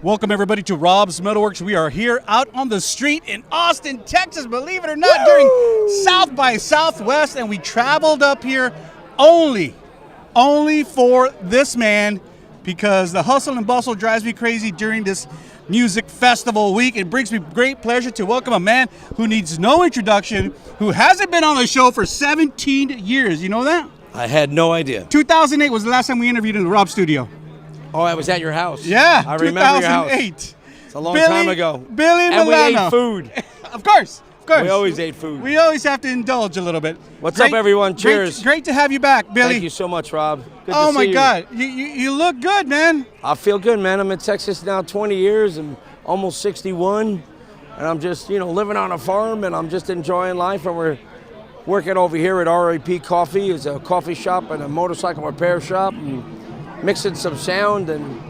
Welcome everybody to Rob's MetalWorks. We are here out on the street in Austin, Texas, believe it or not, during South by Southwest, and we traveled up here only for this man, because the hustle and bustle drives me crazy during this music festival week. It brings me great pleasure to welcome a man who needs no introduction, who hasn't been on the show for 17 years. You know that? I had no idea. 2008 was the last time we interviewed in the Rob studio. Oh, I was at your house. Yeah, I remember your house. 2008. It's a long time ago. Billy Milano. And we ate food. Of course. We always ate food. We always have to indulge a little bit. What's up, everyone? Cheers. Great to have you back, Billy. Thank you so much, Rob. Good to oh, see my you. God. You look good, man. I feel good, man. I'm in Texas now 20 years and almost 61. And I'm just, living on a farm, and I'm just enjoying life. And we're working over here at RAP Coffee. It's a coffee shop and a motorcycle repair shop, and mixing some sound, and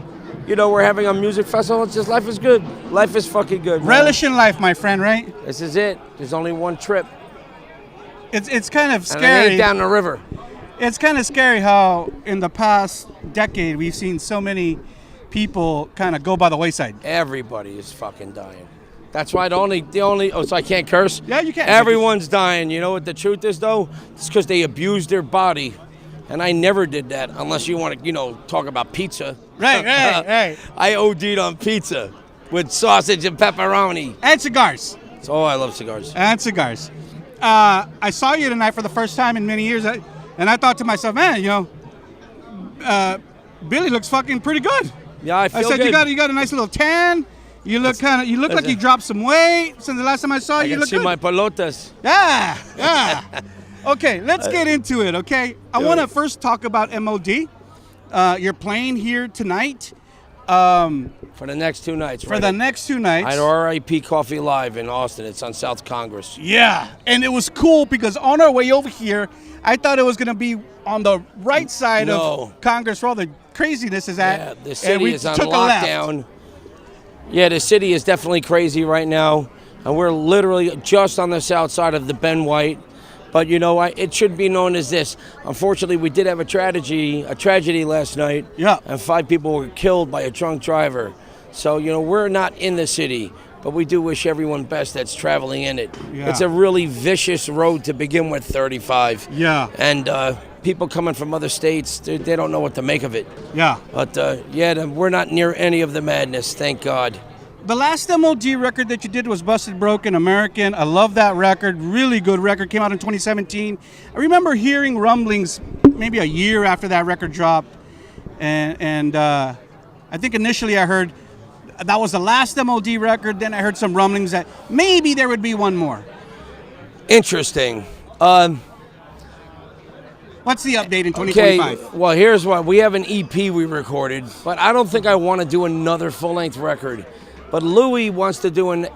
we're having a music festival. It's just, life is good. Life is fucking good, man. Relish in life, my friend, right? This is it. There's only one trip. It's kind of scary. And it ain't down the river. It's kind of scary how in the past decade we've seen so many people kind of go by the wayside. Everybody is fucking dying. That's why the only so I can't curse? Yeah, you can. Everyone's dying. You know what the truth is, though? It's because they abuse their body. And I never did that, unless you want to, talk about pizza. Right. I OD'd on pizza with sausage and pepperoni. And cigars. Oh, I love cigars. And cigars. I saw you tonight for the first time in many years, and I thought to myself, man, Billy looks fucking pretty good. Yeah, I feel good. good. You got a nice little tan. You look like you dropped some weight since the last time I saw you. I look see good. my pelotas. Yeah. Okay, let's get into it, okay? I want to first talk about M.O.D. You're playing here tonight. For the next 2 nights, right? For the next 2 nights. At RIP Coffee Live in Austin. It's on South Congress. Yeah, and it was cool because on our way over here, I thought it was going to be on the right side of Congress where all the craziness is at. Yeah, the city is on took lockdown. Yeah, the city is definitely crazy right now. And we're literally just on the south side of the Ben White. But, it should be known as this. Unfortunately, we did have a tragedy last night. Yeah. And 5 people were killed by a drunk driver. So, we're not in the city, but we do wish everyone best that's traveling in it. Yeah. It's a really vicious road to begin with, 35. Yeah. And people coming from other states, they don't know what to make of it. Yeah. But, we're not near any of the madness, thank God. The last M.O.D. record that you did was Busted Broken American. I love that record. Really good record. Came out in 2017. I remember hearing rumblings maybe a year after that record dropped. And I think initially I heard that was the last M.O.D. record. Then I heard some rumblings that maybe there would be one more. Interesting. What's the update in 2025? Okay, well, here's what. We have an EP we recorded, but I don't think I want to do another full-length record. But Louis wants to do an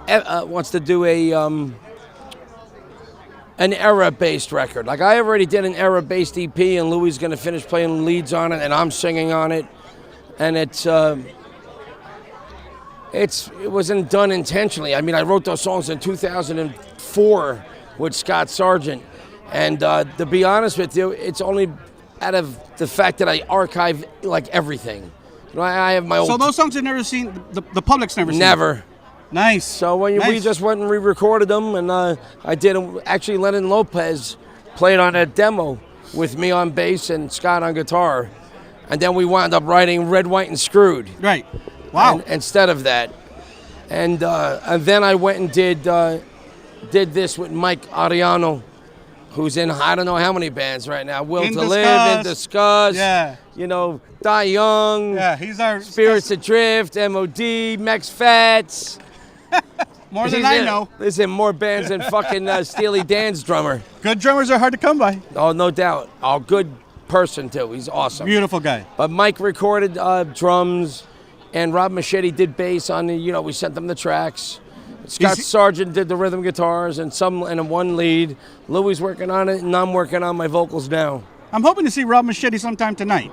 era-based record. Like, I already did an era-based EP, and Louis is going to finish playing leads on it, and I'm singing on it. And it wasn't done intentionally. I mean, I wrote those songs in 2004 with Scott Sargent. And to be honest with you, it's only out of the fact that I archive like everything. I have my old. So those songs have never seen, the public's never seen? Never. Nice. So we just went and re-recorded them, and I did actually Lennon Lopez played on that demo with me on bass and Scott on guitar, and then we wound up writing Red, White, and Screwed. Right. Wow. Instead of that, and then I went and did this with Mike Ariano, who's in I don't know how many bands right now. Will to Live, In Disgust. Yeah. Die Young. Yeah, he's our Spirits Adrift, M.O.D, Mex Fats. More than I know. There's in more bands than fucking Steely Dan's drummer. Good drummers are hard to come by. Oh, no doubt. Oh, good person too. He's awesome. Beautiful guy. But Mike recorded drums, and Rob Machete did bass on the. We sent them the tracks. Scott Sargent did the rhythm guitars and one lead. Louis working on it, and I'm working on my vocals now. I'm hoping to see Rob Machete sometime tonight.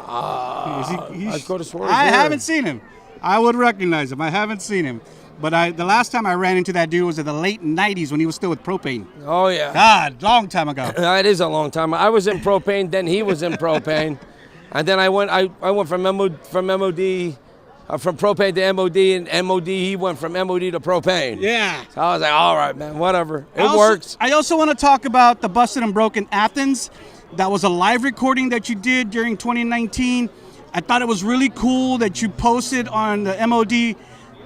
I go to Swerve. I haven't seen him. I would recognize him. I haven't seen him. But the last time I ran into that dude was in the late 90s when he was still with Propane. Oh, yeah. God, long time ago. It is a long time. I was in Propane, then he was in Propane. And then I went from M.O.D from propane to M.O.D, and M.O.D, he went from M.O.D to propane. Yeah. So I was like, all right, man, whatever. It works. I also want to talk about the Busted and Broken Athens. That was a live recording that you did during 2019. I thought it was really cool that you posted on the M.O.D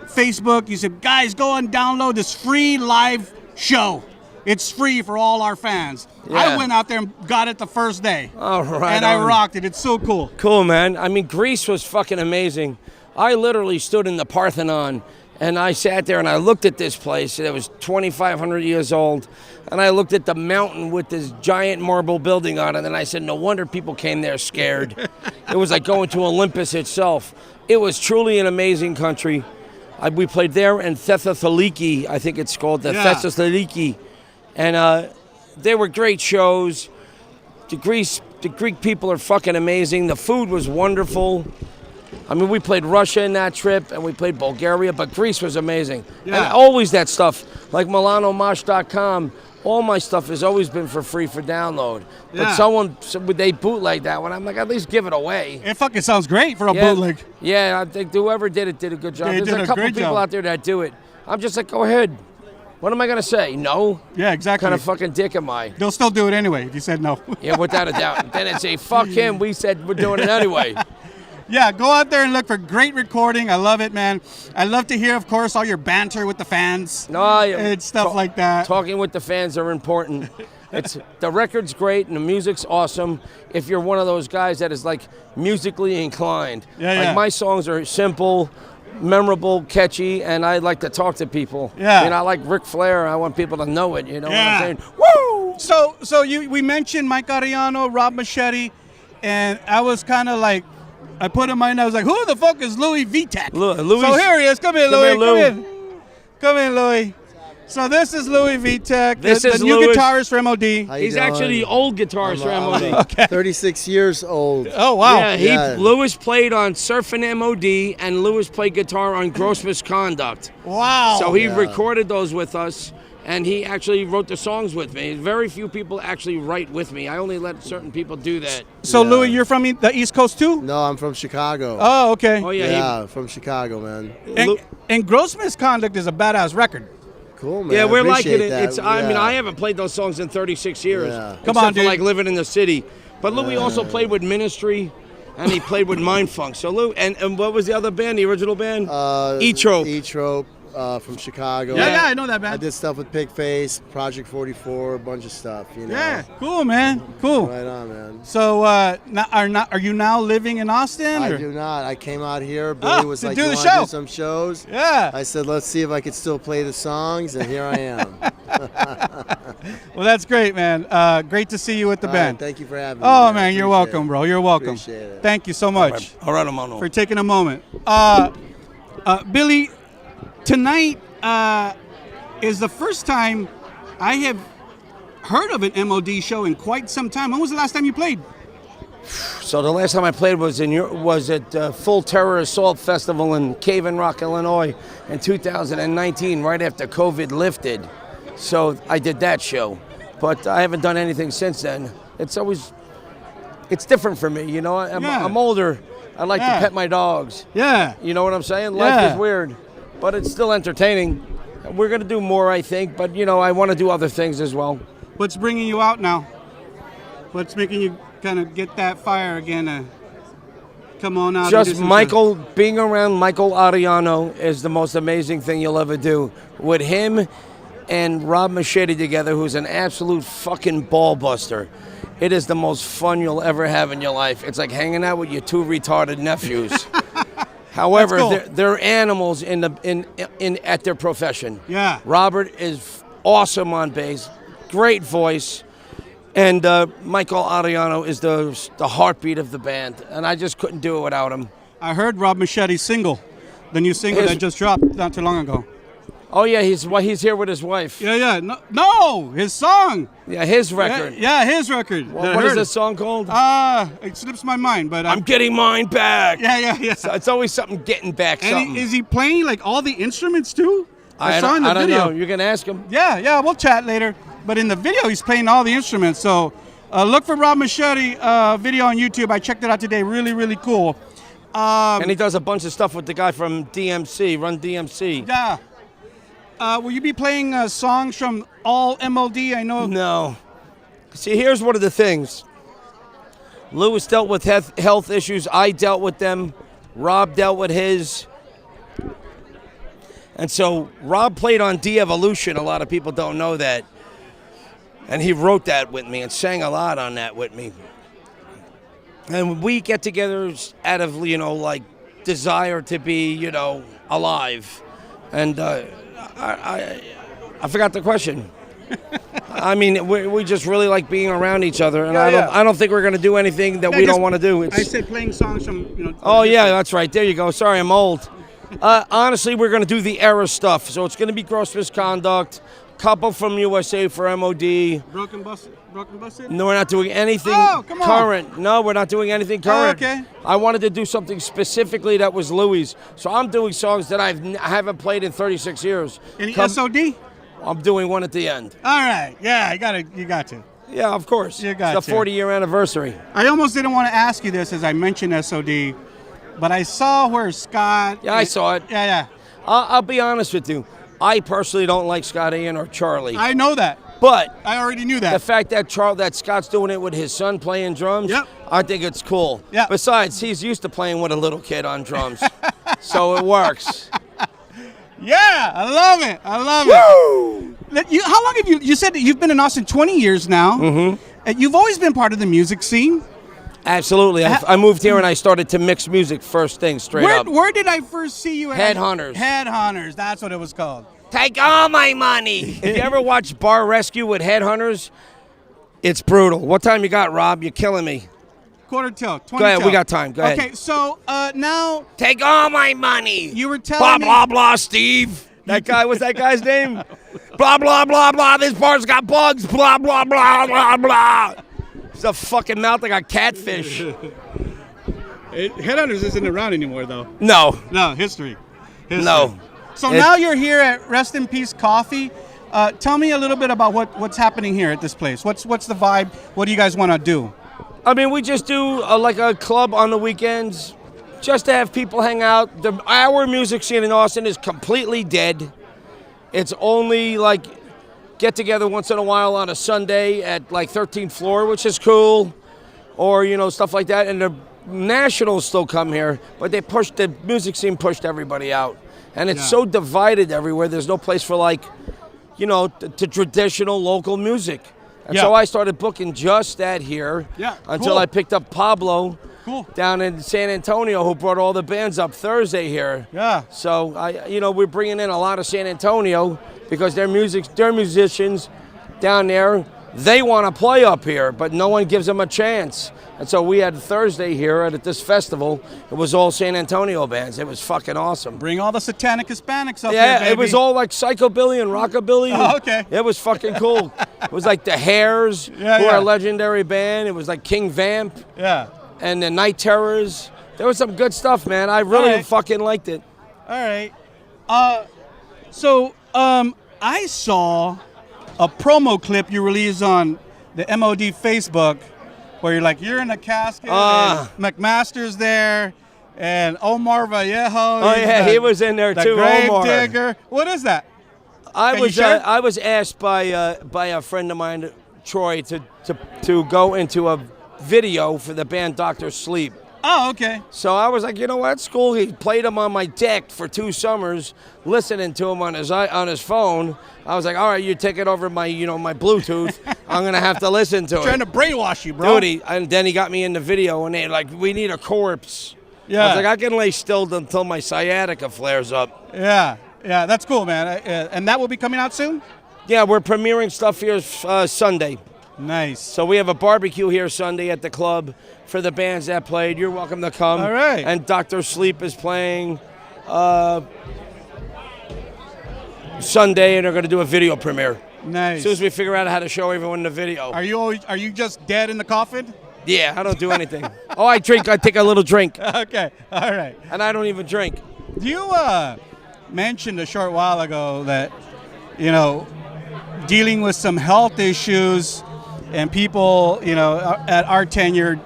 Facebook. You said, guys, go and download this free live show. It's free for all our fans. Yeah. I went out there and got it the first day. All right. And I rocked it. It's so cool. Cool, man. I mean, Greece was fucking amazing. I literally stood in the Parthenon and I sat there and I looked at this place that was 2,500 years old. And I looked at the mountain with this giant marble building on it. And I said, no wonder people came there scared. It was like going to Olympus itself. It was truly an amazing country. We played there in Thessaloniki, I think it's called, Thessaloniki. And they were great shows. The Greek people are fucking amazing. The food was wonderful. I mean, we played Russia in that trip, and we played Bulgaria, but Greece was amazing. Yeah. And always that stuff, like MilanoMosh.com, all my stuff has always been for free for download. Yeah. But they bootleg that one. I'm like, at least give it away. It fucking sounds great for a bootleg. Yeah, I think whoever did it did a good job. They There's did a a couple great people job. out there that do it. I'm just like, go ahead. What am I going to say? No? Yeah, exactly. What kind of fucking dick am I? They'll still do it anyway if you said no. Yeah, without a doubt. Then they'd say, fuck him. We said we're doing it anyway. Yeah, go out there and look for great recording. I love it, man. I love to hear, of course, all your banter with the fans. No, and stuff like that. Talking with the fans are important. The record's great and the music's awesome. If you're one of those guys that is like musically inclined, like my songs are simple, memorable, catchy, and I like to talk to people. Yeah, I like Ric Flair. I want people to know it. You know what I'm saying? Woo! So we mentioned Mike Ariano, Rob Machete, and I was kind of like, I put in my mind, I was like, who the fuck is Louis Svitek? So here he is. Come here, Louis. Come in, Louis. So this is Louis Svitek, the new guitarist for M.O.D. He's actually the old guitarist for M.O.D. Okay. 36 years old. Oh, wow. Yeah, Louis played on Surfin' M.O.D. and Louis played guitar on Gross Misconduct. Wow. So he recorded those with us, and he actually wrote the songs with me. Very few people actually write with me. I only let certain people do that. So, Louis, you're from the East Coast, too? No, I'm from Chicago. Oh, okay. Oh, yeah. From Chicago, man. And Gross Misconduct is a badass record. Cool, man. Yeah, we're liking it. That. I mean, I haven't played those songs in 36 years. Yeah. Come on, dude. For like living in the city. But Louis also played with Ministry, and he played with Mindfunk. So Lou, and what was the other band, the original band? E-Trope. E-Trope. From Chicago. Yeah, I know that band. I did stuff with Pigface, Project 44, a bunch of stuff. You know. Yeah, cool, man. Cool. Right on, man. So, are you now living in Austin? I do not. I came out here. Billy was like, do "You the want to show?" do some shows?" Yeah. I said, "Let's see if I could still play the songs," and here I am. Well, that's great, man. Great to see you with the band. Thank you for having me. Oh, man, you're welcome, bro. You're welcome. Appreciate it. Thank you so much. All right, Amano. For taking a moment. Billy, tonight is the first time I have heard of an M.O.D show in quite some time. When was the last time you played? So the last time I played was at Full Terror Assault Festival in Cave in Rock, Illinois in 2019, right after COVID lifted. So I did that show, but I haven't done anything since then. It's different for me, you know. I'm older. I like to pet my dogs. Yeah. You know what I'm saying? Life is weird, but it's still entertaining. We're going to do more, I think, but, you know, I want to do other things as well. What's bringing you out now? What's making you kind of get that fire again? Come on out. Just Michael, being around Michael Ariano is the most amazing thing you'll ever do. With him and Rob Machete together, who's an absolute fucking ball buster, it is the most fun you'll ever have in your life. It's like hanging out with your two retarded nephews. However, cool. they're animals at their profession. Yeah. Robert is awesome on bass, great voice, and Michael Ariano is the heartbeat of the band, and I just couldn't do it without him. I heard Rob Machete's single, the new single that just dropped not too long ago. Oh yeah, he's here with his wife. Yeah. No, his song. Yeah, his record. Yeah, his record. What is this song called? It slips my mind, but I'm getting mine back. Yeah. So it's always something getting back. And is he playing like all the instruments too? I don't know. You're gonna ask him. Yeah, we'll chat later. But in the video, he's playing all the instruments. So look for Rob Machete video on YouTube. I checked it out today. Really, really cool. And he does a bunch of stuff with the guy from DMC, Run DMC. Yeah. Will you be playing songs from all M.O.D? I know. No. See, here's one of the things. Lewis dealt with health issues. I dealt with them. Rob dealt with his. And so Rob played on De-Evolution. A lot of people don't know that. And he wrote that with me and sang a lot on that with me. And we get together out of, like desire to be, alive. And I forgot the question. I mean, we just really like being around each other, and I don't think we're going to do anything that we don't want to do. I said playing songs from, Oh yeah, that's right. There you go. Sorry, I'm old. Honestly, we're going to do the era stuff. So it's going to be gross misconduct. Couple from USA for M.O.D. Broken Busted? No, we're not doing anything come on. current. No, we're not doing anything current. Oh, okay. I wanted to do something specifically that was Louis. So I'm doing songs that I haven't played in 36 years. Any S.O.D? I'm doing one at the end. All right. Yeah, you got to. Yeah, of course. You got it's the 40-year anniversary. I almost didn't want to ask you this as I mentioned S.O.D, but I saw where Scott... Yeah, I saw it. Yeah. I'll be honest with you. I personally don't like Scott Ian or Charlie. I know that. But I already knew that. The fact that Scott's doing it with his son playing drums, yep. I think it's cool. Yep. Besides, he's used to playing with a little kid on drums, so it works. Yeah, I love it. Woo! How long have you said that you've been in Austin 20 years now. Mm-hmm. And you've always been part of the music scene. Absolutely. I moved here and I started to mix music first thing, straight up. Where did I first see you at? Headhunters. Headhunters, that's what it was called. Take all my money. If you ever watch Bar Rescue with Headhunters, it's brutal. What time you got, Rob? You're killing me. Quarter till, 20 Go ahead, till. we got time. Go ahead. Okay, so now... Take all my money. You were telling me... Blah, blah, Steve. That guy, what's that guy's name? Blah, blah, blah, blah. This bar's got bugs. Blah, blah, blah, blah, blah. It's a fucking mouth like a catfish. Headhunters isn't around anymore, though. No. No, history. No. So now you're here at Rest in Peace Coffee. Tell me a little bit about what's happening here at this place. What's the vibe? What do you guys want to do? I mean, we just do like a club on the weekends just to have people hang out. Our music scene in Austin is completely dead. It's only like get together once in a while on a Sunday at like 13th floor, which is cool, or stuff like that. And the nationals still come here, but the music scene pushed everybody out, and it's so divided everywhere. There's no place for the traditional local music. And so I started booking just that here until I picked up Pablo down in San Antonio, who brought all the bands up Thursday here. Yeah. So we're bringing in a lot of San Antonio because their musicians down there, they want to play up here, but no one gives them a chance. And so we had Thursday here at this festival. It was all San Antonio bands. It was fucking awesome. Bring all the satanic Hispanics up here, Yeah, baby. it was all like psychobilly and rockabilly. Oh, okay. It was fucking cool. It was like the Hairs, who are a legendary band. It was like King Vamp. Yeah. And the Night Terrors. There was some good stuff, man. I really fucking liked it. All right. So I saw a promo clip you released on the M.O.D. Facebook where you're in a casket and McMaster's there and Omar Vallejo. Oh, yeah, he was in there too, grave Omar. digger. What is that? I was asked by a friend of mine, Troy, to go into a video for the band Dr. Sleep. Oh, okay. So I was like, that's cool. He played him on my deck for 2 summers, listening to him on his phone. I was like, all right, you take it over my my Bluetooth. I'm gonna have to listen to it. Trying to brainwash you, bro. Dude, and then he got me in the video, and they're like, we need a corpse. Yeah. I was like, I can lay still until my sciatica flares up. Yeah, that's cool, man. And that will be coming out soon? Yeah, we're premiering stuff here Sunday. Nice. So we have a barbecue here Sunday at the club for the bands that played. You're welcome to come. All right. And Dr. Sleep is playing Sunday, and they're going to do a video premiere. Nice. As soon as we figure out how to show everyone the video. Are you just dead in the coffin? Yeah, I don't do anything. Oh, I drink. I take a little drink. Okay. All right. And I don't even drink. You mentioned a short while ago that, dealing with some health issues and people, at our tenure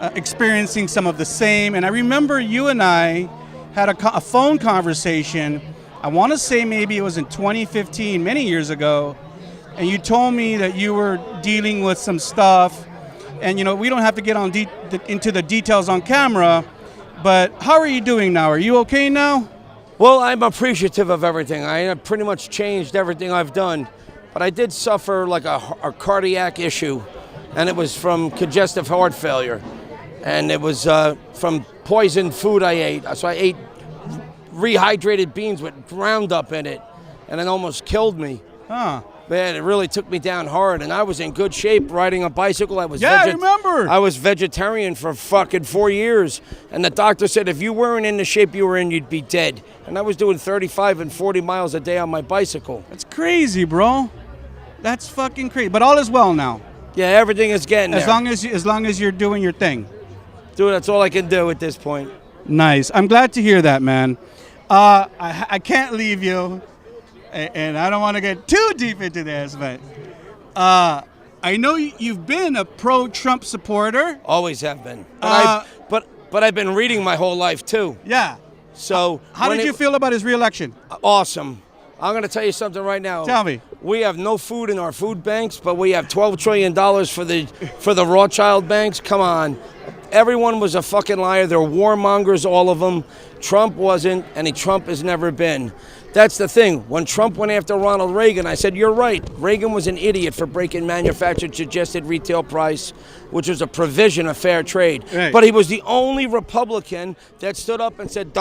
experiencing some of the same. And I remember you and I had a phone conversation. I want to say maybe it was in 2015, many years ago. And you told me that you were dealing with some stuff. And, you know, we don't have to get on into the details on camera. But how are you doing now? Are you okay now? Well, I'm appreciative of everything. I have pretty much changed everything I've done. But I did suffer like a cardiac issue. And it was from congestive heart failure. And it was from poisoned food I ate. So I ate rehydrated beans with Roundup in it. And it almost killed me. Huh. Man, it really took me down hard, and I was in good shape riding a bicycle. I remember. I was vegetarian for fucking 4 years, and the doctor said if you weren't in the shape you were in, you'd be dead. And I was doing 35 and 40 miles a day on my bicycle. That's crazy, bro. That's fucking crazy. But all is well now. Yeah, everything is getting there. As long as you're doing your thing. Dude, that's all I can do at this point. Nice. I'm glad to hear that, man. I can't leave you. And I don't want to get too deep into this, but I know you've been a pro-Trump supporter. Always have been. But I've been reading my whole life, too. Yeah. So how did you feel about his re-election? Awesome. I'm going to tell you something right now. Tell me. We have no food in our food banks, but we have $12 trillion for the Rothschild banks. Come on. Everyone was a fucking liar. They're warmongers, all of them. Trump wasn't, and Trump has never been. That's the thing. When Trump went after Ronald Reagan, I said, you're right. Reagan was an idiot for breaking manufactured suggested retail price, which was a provision of fair trade. Right. But he was the only Republican that stood up and said,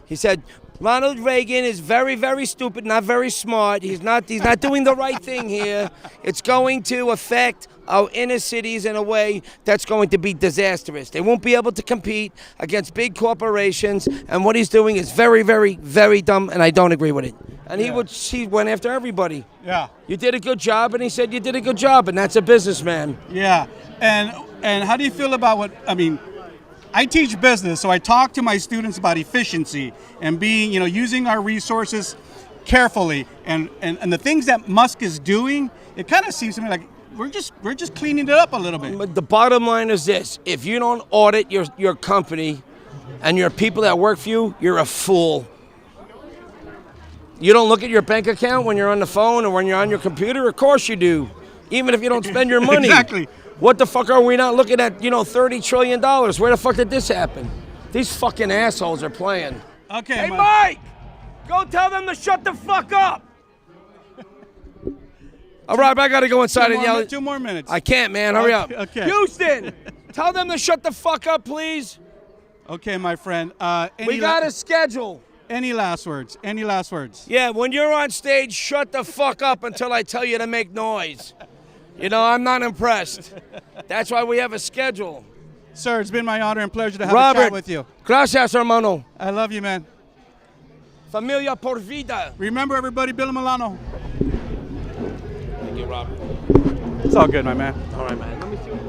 he said, Ronald Reagan is very, very stupid, not very smart. He's not doing the right thing here. It's going to affect our inner cities in a way that's going to be disastrous. They won't be able to compete against big corporations, and what he's doing is very, very, very dumb, and I don't agree with it. And he went after everybody. Yeah. You did a good job, and he said you did a good job, and that's a businessman. Yeah. And how do you feel about I teach business, so I talk to my students about efficiency and using our resources carefully. And the things that Musk is doing, it kind of seems to me like we're just cleaning it up a little bit. But the bottom line is this: if you don't audit your company and your people that work for you, you're a fool. You don't look at your bank account when you're on the phone or when you're on your computer? Of course you do, even if you don't spend your money. Exactly. What the fuck are we not looking at, $30 trillion? Where the fuck did this happen? These fucking assholes are playing. Okay, hey, Mike! Go tell them to shut the fuck up! All right, I gotta go inside and yell. 2 more minutes. I can't, man. Hurry up. Okay. Houston! Tell them to shut the fuck up, please. Okay, my friend. We got a schedule. Any last words? Any last words? Yeah, when you're on stage, shut the fuck up until I tell you to make noise. I'm not impressed. That's why we have a schedule. Sir, it's been my honor and pleasure to have a chat with you. Gracias, hermano. I love you, man. Familia por vida. Remember, everybody, Bill Milano. Thank you, Robert. It's all good, my man. All right, man. Let me see.